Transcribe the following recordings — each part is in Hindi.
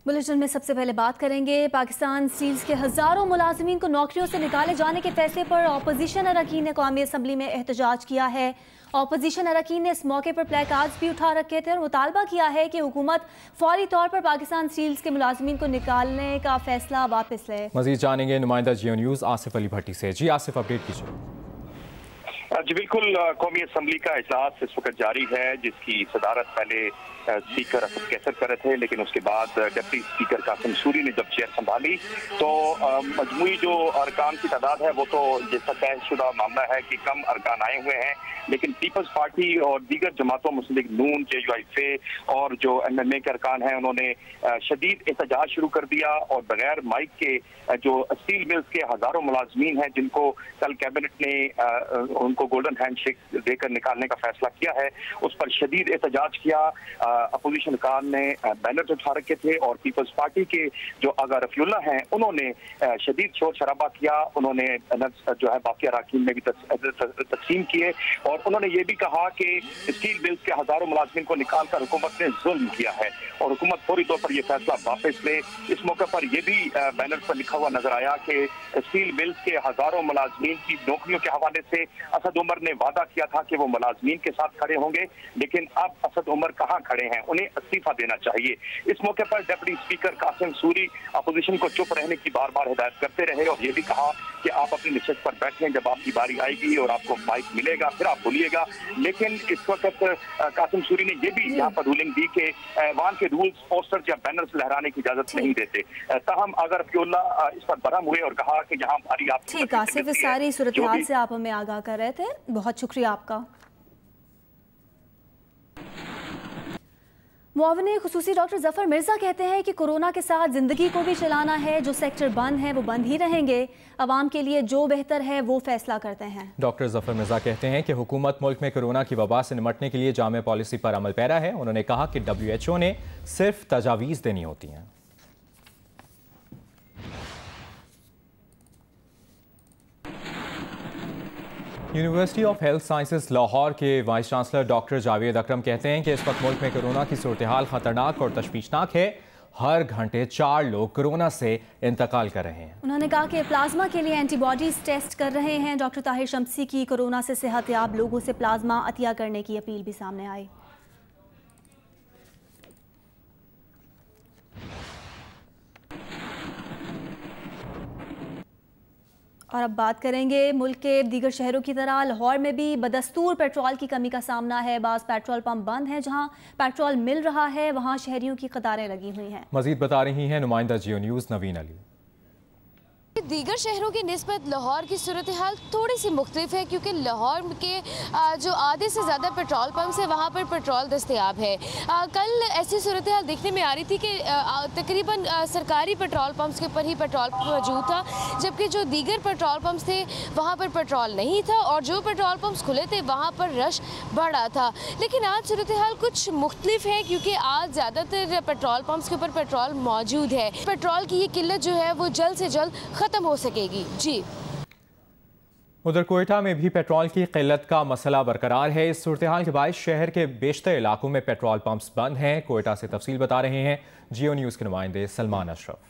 बुलेटिन में सबसे पहले बात करेंगे पाकिस्तान स्टील्स के हजारों मुलाजिमीन को नौकरियों से निकाले जाने के फैसले पर अपोजिशन अरकान ने कौमी असम्बली में एहतजाज किया है। अपोजिशन अरकान ने इस मौके पर प्ले कार्ड्स भी उठा रखे थे और मुतालबा किया है कि हुकूमत फौरी तौर पर पाकिस्तान स्टील्स के मुलाजिमीन को निकालने का फैसला वापस ले। मजीद जानेंगे नुमाइंदा जियो न्यूज़ आसिफ अली भट्टी से। जी आसिफ, अपडेट कीजिए। जी बिल्कुल, कौमी असम्बली का इजलास इस वक्त जारी है, जिसकी सदारत पहले स्पीकर असद कैसर कर रहे थे, लेकिन उसके बाद डिप्टी स्पीकर कासिम सूरी ने जब चेयर संभाली तो मजमूई जो अरकान की तादाद है वो तो जैसा तयशुदा मामला है कि कम अरकान आए हुए हैं, लेकिन पीपल्स पार्टी और दीगर जमातों मुस्लिम नून JUIF और जो MMA के अरकान हैं उन्होंने शदीद एहतजाज शुरू कर दिया और बगैर माइक के जो स्टील मिल्स के हजारों मुलाजमीन हैं जिनको कल कैबिनेट ने उनको गोल्डन हैंडशेक देकर निकालने का फैसला किया है, उस पर शदीद एहतजाज किया। अपोजिशन अरकान ने बैनर उठा रखे थे और पीपल्स पार्टी के जो आगा रफीउल्लाह हैं उन्होंने शदीद शोर शराबा किया। उन्होंने जो है बाकी अरकान में भी तकसीम किए और उन्होंने ये भी कहा कि स्टील मिल्स के हजारों मुलाजिमीन को निकालकर हुकूमत ने जुल्म किया है और हुकूमत फौरी तौर पर यह फैसला वापस ले। इस मौके पर यह भी बैनर पर लिखा हुआ नजर आया कि स्टील मिल्स के हजारों मुलाजिमीन की नौकरियों के हवाले से असद उमर ने वादा किया था कि वो मुलाजिमीन के साथ खड़े होंगे, लेकिन अब असद उमर कहाँ खड़े हैं, उन्हें इस्तीफा देना चाहिए। इस मौके पर deputy speaker Qasim Suri opposition को चुप रहने की बार बार हिदायत करते रहे और ये भी कहा कि आप अपनी नशिस्त पर बैठें, जब आपकी बारी आएगी और आपको माइक मिलेगा फिर आप बोलिएगा। लेकिन इस वक्त कासिम सूरी ने यह भी यहाँ पर रूलिंग दी कि वहां के रूल्स पोस्टर्स या बैनर्स लहराने की इजाजत नहीं देते। ताहम अगर रफीउल्लाह इस पर बरहम हुए और कहा कि यहाँ बारी आप ठीक आसिफ, इस सारी सूरत हाल से आप हमें आगाह कर रहे थे, बहुत शुक्रिया आपका। मुआविन खुसूसी डॉक्टर जफर मिर्जा कहते हैं कि कोरोना के साथ जिंदगी को भी चलाना है, जो सेक्टर बंद है वो बंद ही रहेंगे, अवाम के लिए जो बेहतर है वो फैसला करते हैं। डॉक्टर जफर मिर्जा कहते हैं कि हुकूमत मुल्क में कोरोना की वबा से निपटने के लिए जामे पॉलिसी पर अमल पैरा है। उन्होंने कहा कि WHO ने सिर्फ तजावीज़ देनी होती हैं। University of health sciences Lahore के वाइस चांसलर डॉक्टर जावेद अकरम कहते हैं कि इस वक्त मुल्क में कोरोना की सूरत हाल खतरनाक और तशवीशनाक है। हर घंटे 4 लोग कोरोना से इंतकाल कर रहे हैं। उन्होंने कहा कि प्लाज्मा के लिए एंटीबॉडीज टेस्ट कर रहे हैं। डॉक्टर ताहिर शम्सी की कोरोना से सेहतयाब लोगों से प्लाज्मा अतिया करने की अपील भी सामने आई। और अब बात करेंगे मुल्क के दीगर शहरों की तरह लाहौर में भी बदस्तूर पेट्रोल की कमी का सामना है। बाज़ पेट्रोल पंप बंद हैं, जहां पेट्रोल मिल रहा है वहां शहरियों की कतारें लगी हुई हैं। मजीद बता रही हैं नुमाइंदा जियो न्यूज़ नवीन अली। दीगर शहरों की निस्बत लाहौर की सूरत हाल थोड़ी सी मुख्तलिफ है, क्योंकि लाहौर के जो आधे से ज़्यादा पेट्रोल पंप्स है वहाँ पर पेट्रोल दस्तयाब है। कल ऐसी सूरत हाल देखने में आ रही थी कि तकरीबन सरकारी पेट्रोल पंप्स के ऊपर ही पेट्रोल मौजूद था, जबकि जो दीगर पेट्रोल पंप्स थे वहाँ पर पेट्रोल नहीं था और जो पेट्रोल पंप्स खुले थे वहाँ पर रश बढ़ा था। लेकिन आज सूरत हाल कुछ मुख्तलिफ है, क्योंकि आज ज़्यादातर पेट्रोल पंप्स के ऊपर पेट्रोल मौजूद है। पेट्रोल की ये किल्लत जो है वो जल्द से जल्द खत्म हो सकेगी। जी, उधर कोयटा में भी पेट्रोल की किल्लत का मसला बरकरार है। इस सूरत हाल के बायस शहर के बेशतर इलाकों में पेट्रोल पंप्स बंद हैं। कोयटा से तफसील बता रहे हैं जियो न्यूज़ के नुमाइंदे सलमान अशरफ।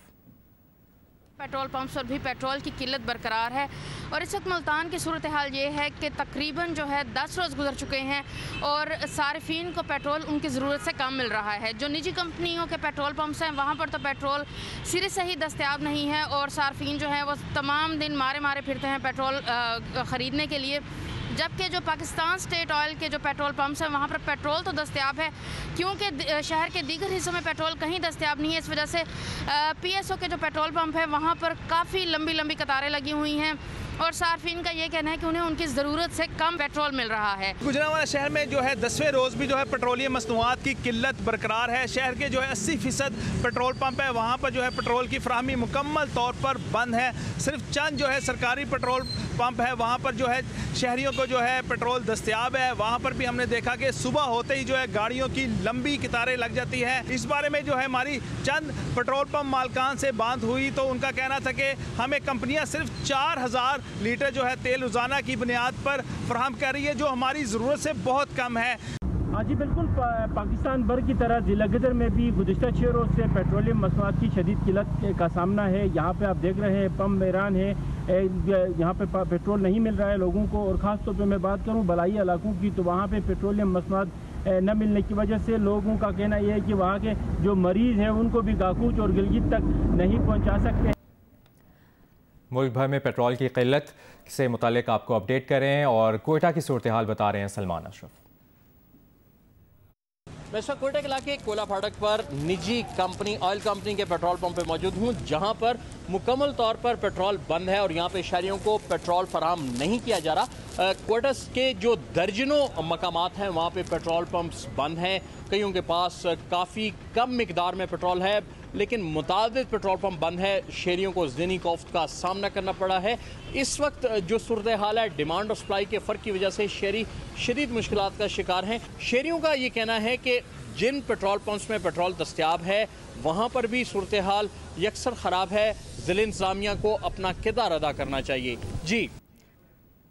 पेट्रोल पंप्स पर भी पेट्रोल की किल्लत बरकरार है और इस वक्त मुल्तान की सूरत हाल ये है कि तकरीबन जो है 10 रोज़ गुजर चुके हैं और सार्फिन को पेट्रोल उनकी ज़रूरत से कम मिल रहा है। जो निजी कंपनियों के पेट्रोल पंप्स हैं वहाँ पर तो पेट्रोल सिरे से ही दस्तयाब नहीं है और सार्फिन जो है वो तमाम दिन मारे मारे फिरते हैं पेट्रोल ख़रीदने के लिए, जबकि जो पाकिस्तान स्टेट ऑयल के जो पेट्रोल पंप्स हैं वहाँ पर पेट्रोल तो दस्तयाब है, क्योंकि शहर के दीगर हिस्सों में पेट्रोल कहीं दस्तयाब नहीं है। इस वजह से PSO के जो पेट्रोल पंप है वहाँ पर काफ़ी लंबी लंबी कतारें लगी हुई हैं और सार्फिन का ये कहना है कि उन्हें उनकी ज़रूरत से कम पेट्रोल मिल रहा है। गुजरांवाला शहर में जो है 10वें रोज़ भी जो है पेट्रोलियम मसनूआत की किल्लत बरकरार है। शहर के जो है 80% पेट्रोल पंप है वहाँ पर जो है पेट्रोल की फराहमी मुकम्मल तौर पर बंद है। सिर्फ चंद जो है सरकारी पेट्रोल पंप है वहाँ पर जो है शहरियों को जो है पेट्रोल दस्तयाब है। वहाँ पर भी हमने देखा कि सुबह होते ही जो है गाड़ियों की लंबी कतारें लग जाती हैं। इस बारे में जो है हमारी चंद पेट्रोल पंप मालकान से बात हुई तो उनका कहना था कि हमें कंपनियाँ सिर्फ 4000 लीटर जो है तेल रोज़ाना की बुनियाद पर फराहम कर रही है, जो हमारी ज़रूरत से बहुत कम है। जी बिल्कुल, पाकिस्तान भर की तरह ज़िला गदर में भी गुज़िश्ता 6 रोज़ से पेट्रोलियम मसनूआत की शदीद किल्लत का सामना है। यहाँ पे आप देख रहे हैं पंप मैरान है, यहाँ पे पेट्रोल नहीं मिल रहा है लोगों को। और ख़ास तौर पे मैं बात करूँ बलाई इलाकों की, तो वहाँ पे पेट्रोलियम मसनूआत न मिलने की वजह से लोगों का कहना यह है कि वहाँ के जो मरीज़ हैं उनको भी गाकूच और गिलगित तक नहीं पहुँचा सकते। मुल्क भर में पेट्रोल की किल्लत से मुतालिक आपको अपडेट करें और कोयटा की सूरत हाल बता रहे हैं सलमान अशरफ। मैं इस वक्त कोयटा के इलाके कोयला फाटक पर निजी कंपनी ऑयल कंपनी के पेट्रोल पंप पे मौजूद हूँ, जहाँ पर मुकम्मल तौर पर पेट्रोल बंद है और यहाँ पे शहरियों को पेट्रोल फराहम नहीं किया जा रहा। कोयटा के जो दर्जनों मकामात हैं वहाँ पे पेट्रोल पंप्स बंद हैं। कईयों के पास काफ़ी कम मिकदार में पेट्रोल है, लेकिन मुतादिद पेट्रोल पंप बंद है। शहरियों को ज़िनी खौफ का सामना करना पड़ा है। इस वक्त जो सूरत हाल है, डिमांड और सप्लाई के फ़र्क की वजह से शहरी शदीद मुश्किलात का शिकार हैं। शहरियों का ये कहना है कि जिन पेट्रोल पंप्स में पेट्रोल दस्तयाब है वहाँ पर भी सूरत हाल यकसर ख़राब है। ज़िला इंतज़ामिया को अपना किरदार अदा करना चाहिए। जी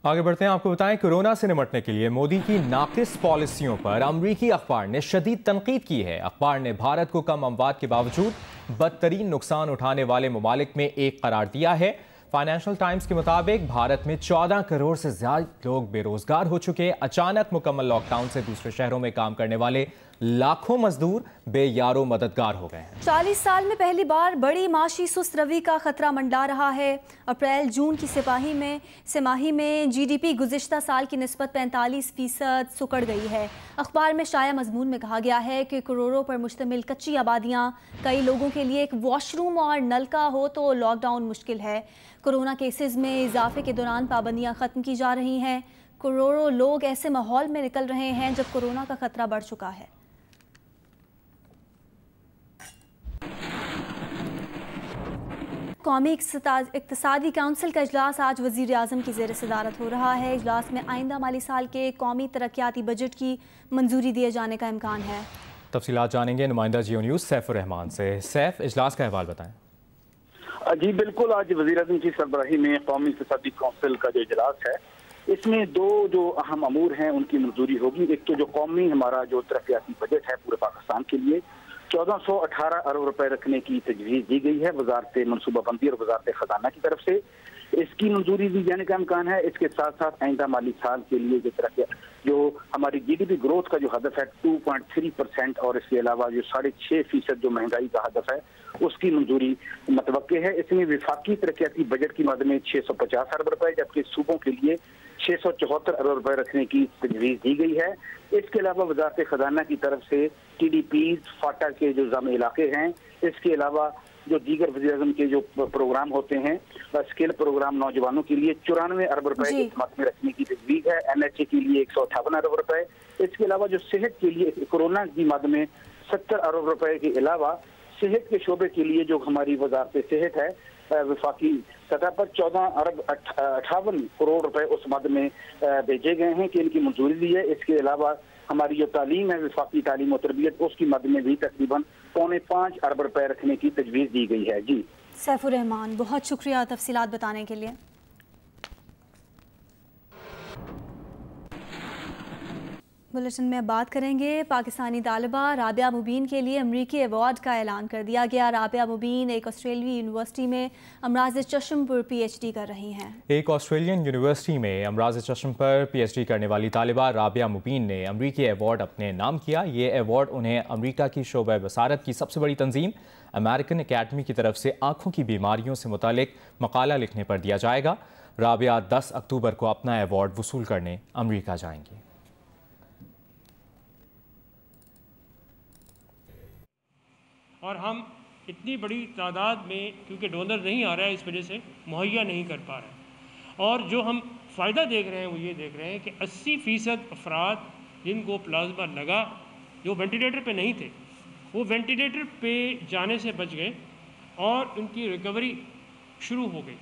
आगे बढ़ते हैं, आपको बताएं कोरोना से निपटने के लिए मोदी की नाक़िस पॉलिसियों पर अमरीकी अखबार ने शदीद तनकीद की है। अखबार ने भारत को कम अमवात के बावजूद बदतरीन नुकसान उठाने वाले ममालिक में एक करार दिया है। फाइनेंशियल टाइम्स के मुताबिक भारत में 14 करोड़ से ज्यादा लोग बेरोजगार हो चुके। अचानक मुकम्मल लॉकडाउन से दूसरे शहरों में काम करने वाले लाखों मजदूर बेयारो मददगार हो गए हैं। 40 साल में पहली बार बड़ी माशी सुस्त रवि का खतरा मंडरा रहा है। अप्रैल जून की तिमाही में जीडीपी गुज़िश्ता साल की निस्बत 45% सुकड़ गई है। अखबार में शाया मजमून में कहा गया है कि करोड़ों पर मुश्तमिल कच्ची आबादियाँ, कई लोगों के लिए एक वॉशरूम और नलका हो तो लॉकडाउन मुश्किल है। कोरोना केसेस में इजाफे के दौरान पाबंदियाँ ख़त्म की जा रही हैं। करोड़ों लोग ऐसे माहौल में निकल रहे हैं जब कोरोना का खतरा बढ़ चुका है। कौमी इक़्तिसादी काउंसिल का इजलास आज वज़ीर आज़म की ज़ेर सदारत हो रहा है। इजलास में आइंदा माली साल के कौमी तरक्याती बजट की मंजूरी दिए जाने का इम्कान है। तफसीलात जानेंगे नुमाइंदा जियो न्यूज़ सैफुर रहमान से। सैफ, इजलास का अहवाल बताएं। जी बिल्कुल, आज वज़ीर आज़म की सरबराही में कौमी इक़्तिसादी काउंसिल का जो इजलास है, इसमें दो जो अहम अमूर हैं उनकी मंजूरी होगी। एक तो जो कौमी हमारा जो तरक्याती बजट है पूरे पाकिस्तान के लिए 1418 अरब रुपए रखने की तजवीज़ दी गई है वजारत मनसूबाबंदी और वजारत खजाना की तरफ से। इसकी मंजूरी दी जाने का इम्कान है। इसके साथ साथ आइंदा माली साल के लिए जो हमारी जीडीपी ग्रोथ का जो हदफ है 2.3% और इसके अलावा जो 6.5% जो महंगाई का हदफ है उसकी मंजूरी मतवक्के है। इसमें विफाकी तरक्याती बजट की मद में 650 अरब रुपए, जबकि सूबों के लिए 674 अरब रुपए रखने की तजवीज़ दी गई है। इसके अलावा वजारत खजाना की तरफ से टीडीपी फाटा के जो जाम इलाके हैं, इसके अलावा जो दीगर वज़ीर आज़म के जो प्रोग्राम होते हैं, स्किल प्रोग्राम नौजवानों के लिए 94 अरब रुपए की मद में रखने की तजवीज़ है। NHA के लिए 158 अरब रुपए। इसके अलावा जो सेहत के लिए कोरोना की मद में 70 अरब रुपए के अलावा सेहत के शोबे के लिए जो हमारी वजारत सेहत है वफाकी सतह पर 14 अरब 58 करोड़ रुपए उस मद में भेजे गए हैं कि इनकी मंजूरी दी है। इसके अलावा हमारी जो तालीम है वफाकी तालीम और तरबियत, उसकी मद में भी तकरीबन 4.5 अरब रुपए रखने की तजवीज़ दी गई है। जी सैफुर रहमान, बहुत शुक्रिया तफसीलात बताने के लिए। बुलेटिन में बात करेंगे पाकिस्तानी तालिबा राबिया मुबीन के लिए अमरीकी अवार्ड का ऐलान कर दिया गया। राबिया मुबीन एक ऑस्ट्रेलियाई यूनिवर्सिटी में अमराज चश्म पर PhD कर रही हैं। एक ऑस्ट्रेलियन यूनिवर्सिटी में अमराज चश्म पर PhD करने वाली तालिबा राबिया मुबीन ने अमरीकी अवार्ड अपने नाम किया। ये अवार्ड उन्हें अमरीका की शोबा बसारत की सबसे बड़ी तंजीम अमेरिकन एकेडमी की तरफ से आँखों की बीमारियों से मुतालिक मकाला लिखने पर दिया जाएगा। राबिया 10 अक्टूबर को अपना अवार्ड वसूल करने अमरीका जाएंगी। और हम इतनी बड़ी तादाद में, क्योंकि डोनर नहीं आ रहा है, इस वजह से मुहैया नहीं कर पा रहे। और जो हम फ़ायदा देख रहे हैं वो ये देख रहे हैं कि 80% अफराद जिनको प्लाज्मा लगा, जो वेंटिलेटर पे नहीं थे, वो वेंटिलेटर पे जाने से बच गए और उनकी रिकवरी शुरू हो गई।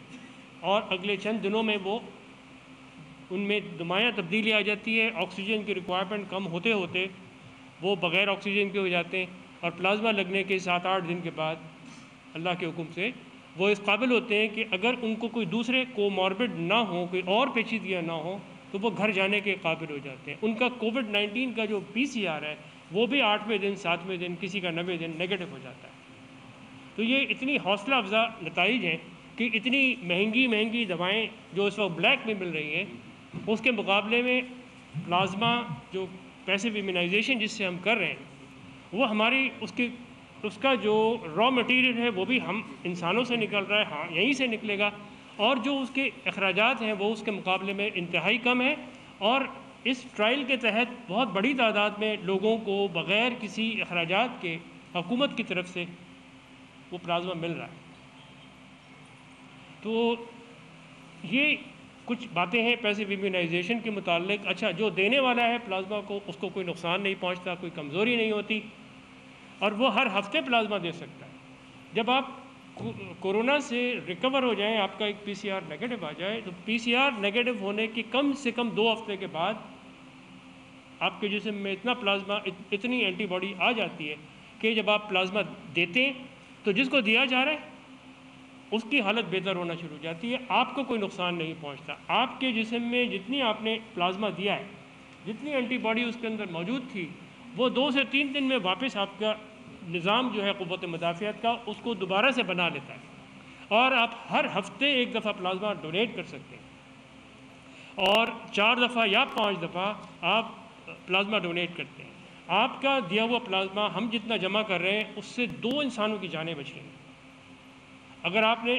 और अगले चंद दिनों में वो उनमें नुमायाँ तब्दीली आ जाती है। ऑक्सीजन की रिक्वायरमेंट कम होते होते वो बग़ैर ऑक्सीजन के हो जाते हैं और प्लाज्मा लगने के 7-8 दिन के बाद अल्लाह के हुक्म से वो इस काबिल होते हैं कि अगर उनको कोई दूसरे कोमॉर्बिड ना हो, कोई और पेचीदगियाँ ना हो, तो वो घर जाने के काबिल हो जाते हैं। उनका कोविड-19 का जो PCR है वो भी 8वें दिन 7वें दिन किसी का 90 दिन नेगेटिव हो जाता है। तो ये इतनी हौसला अफजा नताइज हैं कि इतनी महंगी दवाएं जो इस वक्त ब्लैक में मिल रही हैं उसके मुकाबले में प्लाज्मा जो पैसिव इम्यूनाइजेशन जिससे हम कर रहे हैं वो हमारी उसका जो रॉ मटेरियल है वो भी हम इंसानों से निकल रहा है, हाँ यहीं से निकलेगा, और जो उसके अखराजात हैं वो उसके मुकाबले में इंतहाई कम है। और इस ट्रायल के तहत बहुत बड़ी तादाद में लोगों को बग़ैर किसी अखराजात के हुकूमत की तरफ से वो प्लाज्मा मिल रहा है। तो ये कुछ बातें हैं पैसिव इम्यूनाइजेशन के मुताल्लिक। अच्छा, जो देने वाला है प्लाज्मा को उसको कोई नुकसान नहीं पहुंचता, कोई कमज़ोरी नहीं होती, और वो हर हफ्ते प्लाज्मा दे सकता है। जब आप कोरोना से रिकवर हो जाएं, आपका एक PCR नेगेटिव आ जाए, तो PCR नेगेटिव होने के कम से कम 2 हफ्ते के बाद आपके जिस्म में इतना प्लाज्मा, इतनी एंटीबॉडी आ जाती है कि जब आप प्लाज्मा देते हैं तो जिसको दिया जा रहा है उसकी हालत बेहतर होना शुरू हो जाती है, आपको कोई नुकसान नहीं पहुंचता। आपके जिस्म में जितनी आपने प्लाज्मा दिया है, जितनी एंटीबॉडी उसके अंदर मौजूद थी, वो 2 से 3 दिन में वापस आपका निज़ाम जो है क़ुव्वत मुदाफ़ियत का उसको दोबारा से बना लेता है। और आप हर हफ्ते 1 दफ़ा प्लाज्मा डोनेट कर सकते हैं और 4 दफ़ा या 5 दफ़ा आप प्लाज्मा डोनेट करते हैं। आपका दिया हुआ प्लाज्मा हम जितना जमा कर रहे हैं उससे 2 इंसानों की जानें बच रही हैं। अगर आपने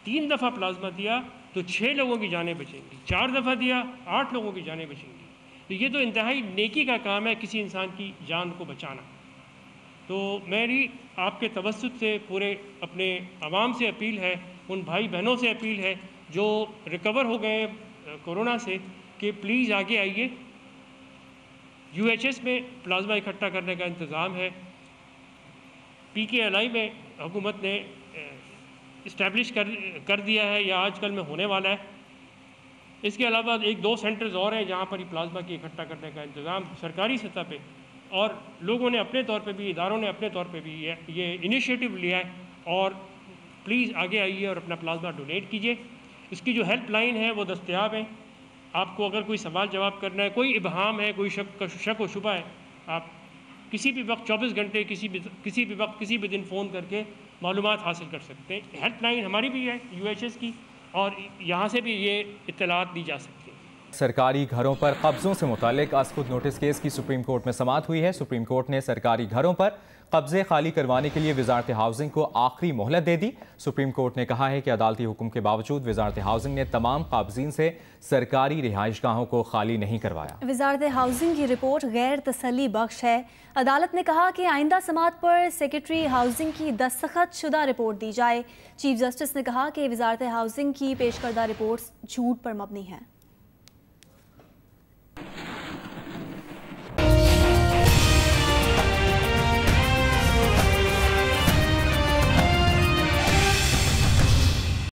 3 दफ़ा प्लाज्मा दिया तो 6 लोगों की जानें बचेंगी, 4 दफ़ा दिया 8 लोगों की जानें बचेंगी। तो ये तो इंतहाई नेकी का काम है किसी इंसान की जान को बचाना। तो मेरी आपके तवस्सुत से पूरे अपने आवाम से अपील है, उन भाई बहनों से अपील है जो रिकवर हो गए कोरोना से, कि प्लीज़ आगे आइए। UHS में प्लाज्मा इकट्ठा करने का इंतज़ाम है। PKLI में हुकूमत ने इस्टेब्लिश कर दिया है या आजकल में होने वाला है। इसके अलावा 1-2 सेंटर्स और हैं जहाँ पर ही प्लाज्मा की इकट्ठा करने का इंतज़ाम सरकारी सतह पे, और लोगों ने अपने तौर पे भी, इदारों ने अपने तौर पे भी ये इनिशिएटिव लिया है। और प्लीज़ आगे आइए और अपना प्लाज्मा डोनेट कीजिए। इसकी जो हेल्पलाइन है वो दस्तयाब है। आपको अगर कोई सवाल जवाब करना है, कोई इबहाम है, कोई शक व शुबा है, आप किसी भी वक्त 24 घंटे किसी भी वक्त किसी भी दिन फ़ोन करके मालूमात हासिल कर सकते हैं। हेल्पलाइन हमारी भी है UHS की, और यहाँ से भी ये इत्तलात दी जा सकती है। सरकारी घरों पर कब्ज़ों से मुतालिक आज खुद नोटिस केस की सुप्रीम कोर्ट में समाअत हुई है। सुप्रीम कोर्ट ने सरकारी घरों पर कब्ज़े खाली करवाने के लिए वजारत हाउसिंग को आखिरी मोहलत दे दी। सुप्रीम कोर्ट ने कहा है कि अदालती हुक्म के बावजूद वजारत हाउसिंग ने तमाम काबज़ीन से सरकारी रिहाइशगाहों को खाली नहीं करवाया। वजारत हाउसिंग की रिपोर्ट गैर तसल्ली बख्श है। अदालत ने कहा कि आइंदा समाअत पर सेक्रेटरी हाउसिंग की दस्तखत शुदा रिपोर्ट दी जाए। चीफ जस्टिस ने कहा कि वजारत हाउसिंग की पेश करदा रिपोर्ट झूठ पर मबनी है।